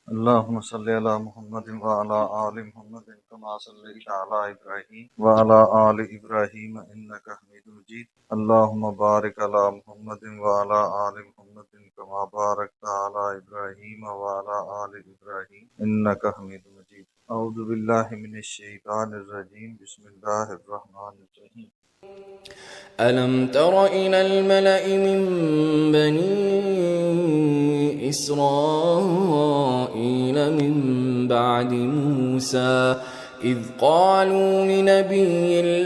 اللهم صل على محمد وعلى آل محمد كما صليت على إبراهيم وعلى آل إبراهيم إنك حميد مجيد. اللهم بارك على محمد وعلى آل محمد كما باركت على إبراهيم وعلى آل إبراهيم إنك حميد مجيد. أعوذ بالله من الشيطان الرجيم. بسم الله الرحمن الرحيم. ألم تر إلى الملأ من بني إسرائيل من بعد موسى إذ قالوا لنبي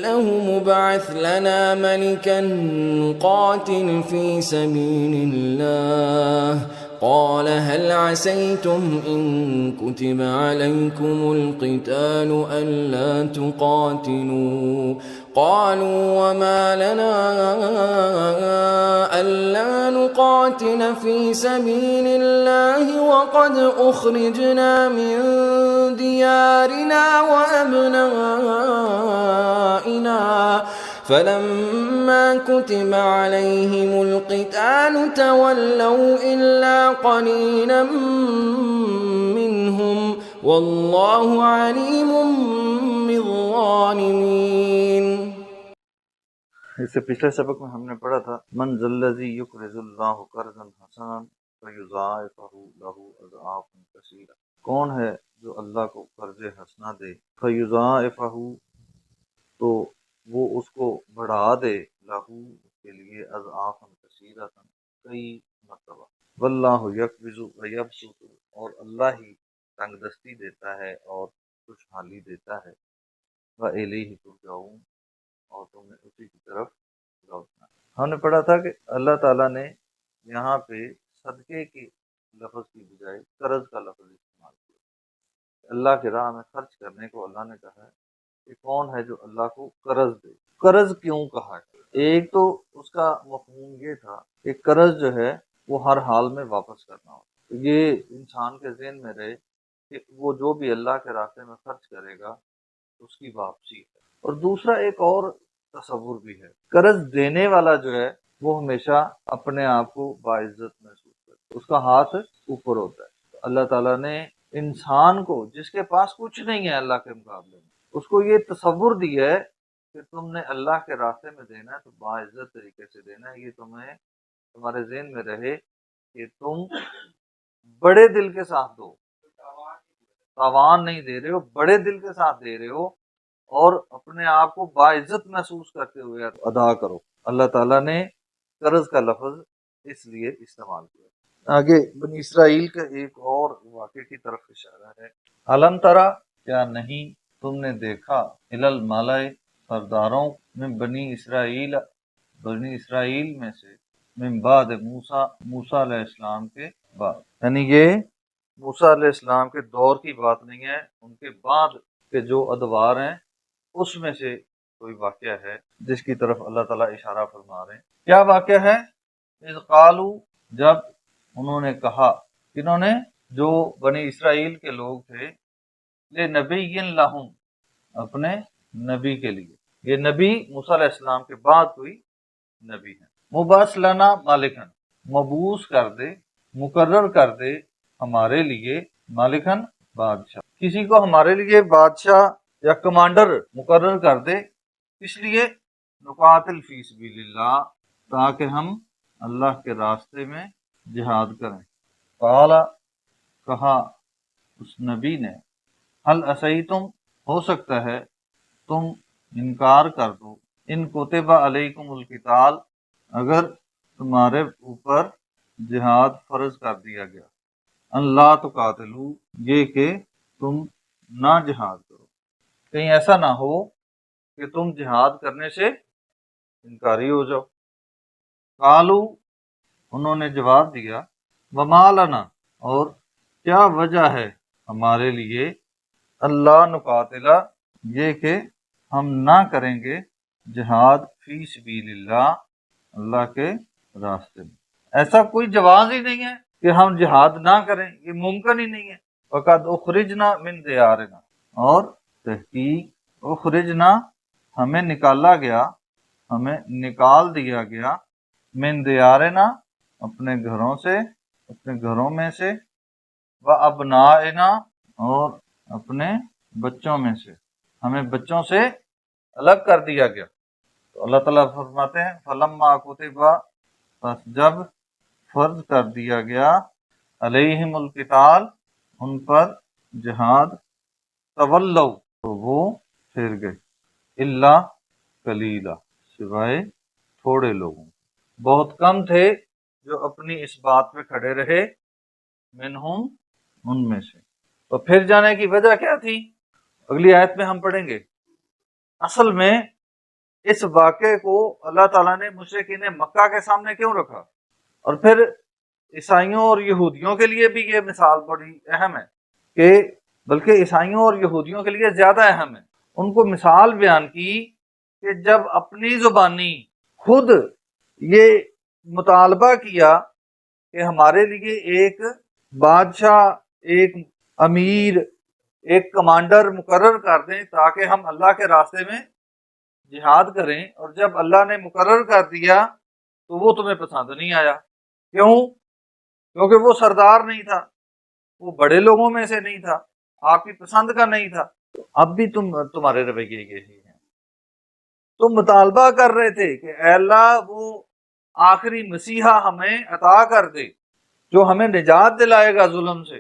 له مبعث لنا ملكا نقاتل في سبيل الله قال هل عسيتم إن كتب عليكم القتال ألا تقاتلوا قالوا وما لنا ألا نقاتل في سبيل الله وقد أخرجنا من ديارنا وأبنائنا فلما كتب عليهم القتال تولوا إلا قليلا منهم والله عليم بالظالمين. اس سے پچھلے سبق میں ہم نے پڑھا تھا من ذا الذی یقرض اللہ قرضا حسنا فیضاعفہ لہ اضعافا کثیرہ، کون ہے جو اللہ کو قرض حسنا دے فیضاعفہ تو وہ اس کو بڑھا دے، لہو اس کے لیے اضعافا کثیرہ کئی مرتبہ، واللہ یقبض ویبسط اور اللہ ہی تنگ دستی دیتا ہے اور خوشحالی دیتا ہے، وَإِلَیہِ ترجعون اور تمہیں اسی کی طرف لوٹنا. ہم نے پڑھا تھا کہ اللہ تعالیٰ نے یہاں پہ صدقے کے لفظ کی بجائے قرض کا لفظ استعمال کیا. اللہ کی راہ میں خرچ کرنے کو اللہ نے کہا ہے کہ کون ہے جو اللہ کو قرض دے. قرض کیوں کہا ہے؟ ایک تو اس کا مفہوم یہ تھا کہ قرض جو ہے وہ ہر حال میں واپس کرنا ہو. یہ انسان کے ذہن میں رہے کہ وہ جو بھی اللہ کے راستے میں خرچ کرے گا اس کی واپسی ہے. اور دوسرا ایک اور تصور بھی ہے، قرض دینے والا جو ہے وہ ہمیشہ اپنے آپ کو باعزت محسوس کرتا ہے، اس کا ہاتھ اوپر ہوتا ہے. اللہ تعالیٰ نے انسان کو جس کے پاس کچھ نہیں ہے اللہ کے مقابلے میں، اس کو یہ تصور دیا ہے کہ تم نے اللہ کے راستے میں دینا ہے تو باعزت طریقے سے دینا ہے. یہ تمہیں تمہارے ذہن میں رہے کہ تم بڑے دل کے ساتھ دو، تاوان نہیں دے رہے ہو، بڑے دل کے ساتھ دے رہے ہو اور اپنے آپ کو باعزت محسوس کرتے ہوئے ادا کرو. اللہ تعالیٰ نے قرض کا لفظ اس لیے استعمال کیا. آگے بنی اسرائیل کا ایک اور واقعے کی طرف اشارہ ہے. علم ترا کیا نہیں تم نے دیکھا الی الملأ سرداروں میں بنی اسرائیل میں سے من بعد موسیٰ علیہ السلام کے بعد، یعنی یہ موسیٰ علیہ السلام کے دور کی بات نہیں ہے، ان کے بعد کے جو ادوار ہیں اس میں سے کوئی واقعہ ہے جس کی طرف اللہ تعالیٰ اشارہ فرما رہے ہیں. کیا واقعہ ہے؟ اذ قالوا جب انہوں نے کہا، کنہوں نے؟ جو بنی اسرائیل کے لوگ تھے، لنبی لہم اپنے نبی کے لیے. یہ نبی موسیٰ علیہ السلام کے بعد کوئی نبی ہے. مبعث لنا مالکن مبعوث کر دے، مقرر کر دے ہمارے لیے، مالکن بادشاہ، کسی کو ہمارے لیے بادشاہ یا کمانڈر مقرر کر دے. اس لیے نقاتل فی سبیل اللہ تاکہ ہم اللہ کے راستے میں جہاد کریں. قال کہا اس نبی نے، حل عصیتم ہو سکتا ہے تم انکار کر دو، ان کتب علیکم القتال اگر تمہارے اوپر جہاد فرض کر دیا گیا، ان لا تقاتلوا یہ کہ تم نہ جہاد کرو، کہیں ایسا نہ ہو کہ تم جہاد کرنے سے انکاری ہو جاؤ. قالو انہوں نے جواب دیا، وما لنا اور کیا وجہ ہے ہمارے لیے، اللہ نقاتلہ یہ کہ ہم نہ کریں گے جہاد فی سبیل اللہ اللہ کے راستے میں. ایسا کوئی جواز ہی نہیں ہے کہ ہم جہاد نہ کریں، یہ ممکن ہی نہیں ہے. وقد اخرجنا من دیارنا اور تحقیق اخرجنا ہمیں نکالا گیا، ہمیں نکال دیا گیا، من دیارنا اپنے گھروں سے، اپنے گھروں میں سے، وَأَبْنَائِنَا اور اپنے بچوں میں سے، ہمیں بچوں سے الگ کر دیا گیا۔ تو اللہ تعالیٰ فرماتے ہیں فَلَمَّا كُتِبَ، پس جب فرض کر دیا گیا، علیہم القتال، ان پر جہاد، تولوا، تو وہ پھر گئے، الا قلیلا، سوائے تھوڑے لوگوں، بہت کم تھے جو اپنی اس بات پہ کھڑے رہے، منہم، ان میں سے۔ تو پھر جانے کی وجہ کیا تھی؟ اگلی آیت میں ہم پڑھیں گے۔ اصل میں اس واقعے کو اللہ تعالیٰ نے مشرکین مکہ کے سامنے کیوں رکھا، اور پھر عیسائیوں اور یہودیوں کے لیے بھی یہ مثال بڑی اہم ہے، کہ بلکہ عیسائیوں اور یہودیوں کے لیے زیادہ اہم ہے۔ ان کو مثال بیان کی کہ جب اپنی زبانی خود یہ مطالبہ کیا کہ ہمارے لیے ایک بادشاہ، ایک امیر، ایک کمانڈر مقرر کر دیں تاکہ ہم اللہ کے راستے میں جہاد کریں، اور جب اللہ نے مقرر کر دیا تو وہ تمہیں پسند نہیں آیا۔ کیوں؟ کیونکہ وہ سردار نہیں تھا، وہ بڑے لوگوں میں سے نہیں تھا، آپ کی پسند کا نہیں تھا۔ اب بھی تمہارے رویے یہی ہیں۔ تم مطالبہ کر رہے تھے کہ اے اللہ وہ آخری مسیحا ہمیں عطا کر دے جو ہمیں نجات دلائے گا ظلم سے،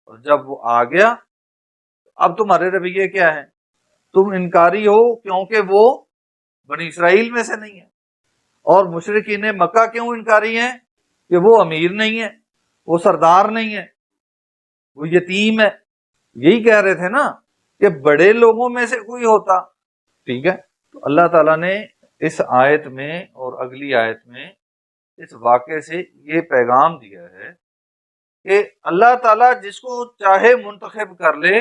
اور جب وہ آ گیا اب تمہارے رویے کیا ہیں؟ تم انکاری ہو کیونکہ وہ بنی اسرائیل میں سے نہیں ہے۔ اور مشرکین مکہ کیوں انکاری ہیں؟ کہ وہ امیر نہیں ہے، وہ سردار نہیں ہے، وہ یتیم ہے۔ یہی کہہ رہے تھے نا کہ بڑے لوگوں میں سے کوئی ہوتا۔ ٹھیک ہے، تو اللہ تعالیٰ نے اس آیت میں اور اگلی آیت میں اس واقعے سے یہ پیغام دیا ہے کہ اللہ تعالیٰ جس کو چاہے منتخب کر لے۔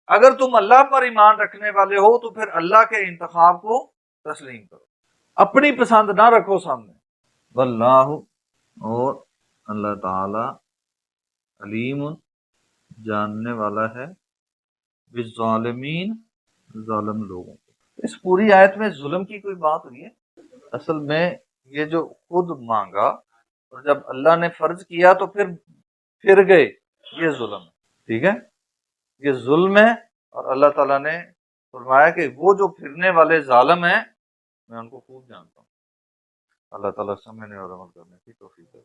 اگر تم اللہ پر ایمان رکھنے والے ہو تو پھر اللہ کے انتخاب کو تسلیم کرو، اپنی پسند نہ رکھو سامنے۔ واللہ، اور اللہ تعالی، علیم، جاننے والا ہے، بالظالمین، ظالم لوگوں کو۔ اس پوری آیت میں ظلم کی کوئی بات ہوئی ہے؟ اصل میں یہ جو خود مانگا اور جب اللہ نے فرض کیا تو پھر گئے، یہ ظلم ہے۔ ٹھیک ہے، یہ ظلم ہے، اور اللہ تعالیٰ نے فرمایا کہ وہ جو پھرنے والے ظالم ہیں میں ان کو خوب جانتا ہوں۔ اللہ تعالیٰ سمجھنے اور عمل کرنے کی توفیق دے۔